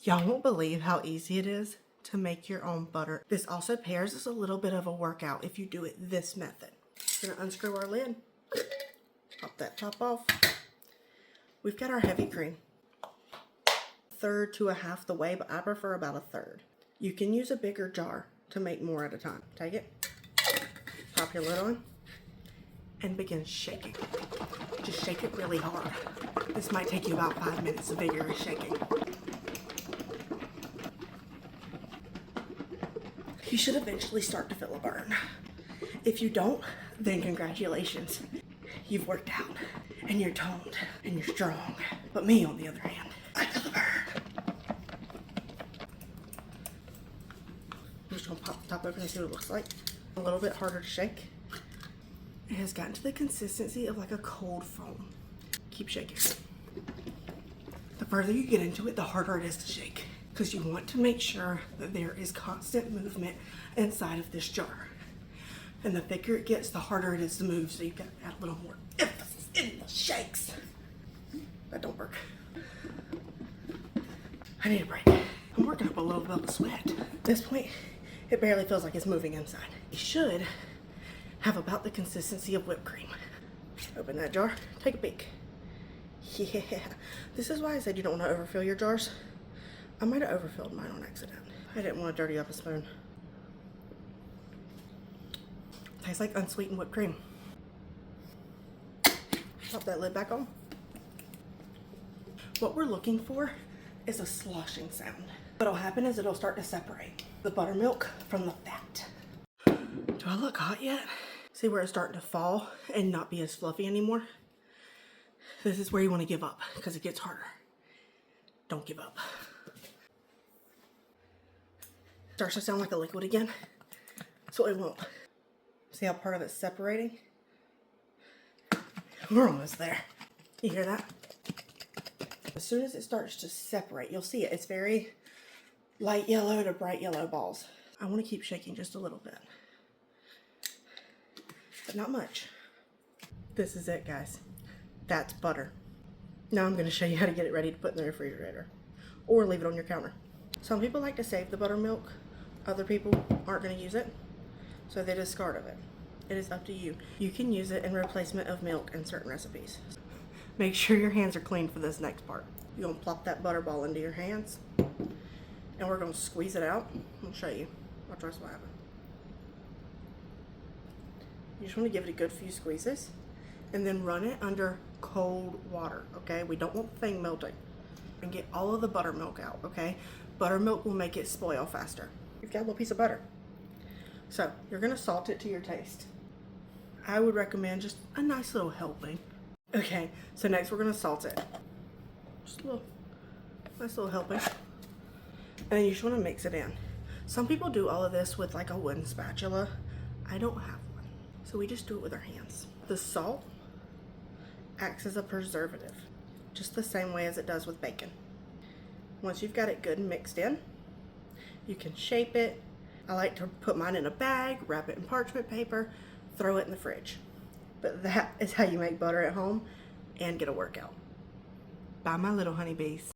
Y'all won't believe how easy it is to make your own butter. This also pairs as a little bit of a workout if you do it this method. We're gonna unscrew our lid, pop that top off. We've got our heavy cream. Third to a half the way, but I prefer about a third. You can use a bigger jar to make more at a time. Take it, pop your lid on, and begin shaking. Just shake it really hard. This might take you about 5 minutes of vigorous shaking. You should eventually start to feel a burn. If you don't, then congratulations. You've worked out, and you're toned, and you're strong. But me, on the other hand, I feel the burn. I'm just gonna pop the top open and see what it looks like. A little bit harder to shake. It has gotten to the consistency of like a cold foam. Keep shaking. The further you get into it, the harder it is to shake, because you want to make sure that there is constant movement inside of this jar. And the thicker it gets, the harder it is to move, so you've got to add a little more emphasis in the shakes. That don't work. I need a break. I'm working up a little bit of sweat. At this point, it barely feels like it's moving inside. You should have about the consistency of whipped cream. Open that jar, take a peek. Yeah, this is why I said you don't want to overfill your jars. I might have overfilled mine on accident. I didn't want to dirty up a spoon. Tastes like unsweetened whipped cream. Pop that lid back on. What we're looking for is a sloshing sound. What'll happen is it'll start to separate the buttermilk from the fat. Do I look hot yet? See where it's starting to fall and not be as fluffy anymore? This is where you want to give up, because it gets harder. Don't give up. Starts to sound like a liquid again. That's what we want. See how part of it's separating? We're almost there. You hear that? As soon as it starts to separate, you'll see it. It's very light yellow to bright yellow balls. I want to keep shaking just a little bit, but not much. This is it, guys. That's butter. Now I'm going to show you how to get it ready to put in the refrigerator or leave it on your counter. Some people like to save the buttermilk. Other people aren't going to use it, so they discard of it. It is up to you. You can use it in replacement of milk in certain recipes. Make sure your hands are clean for this next part. You're going to plop that butter ball into your hands, and we're going to squeeze it out. I'll show you. Watch what happens. You just want to give it a good few squeezes, and then run it under cold water, okay? We don't want the thing melting. And get all of the buttermilk out, okay? Buttermilk will make it spoil faster. You've got a little piece of butter. So, you're gonna salt it to your taste. I would recommend just a nice little helping. Okay, so next we're gonna salt it. Just a little, nice little helping. And then you just wanna mix it in. Some people do all of this with like a wooden spatula. I don't have one. So we just do it with our hands. The salt acts as a preservative, just the same way as it does with bacon. Once you've got it good and mixed in, you can shape it. I like to put mine in a bag, wrap it in parchment paper, throw it in the fridge. But that is how you make butter at home and get a workout. Bye, my little honeybees.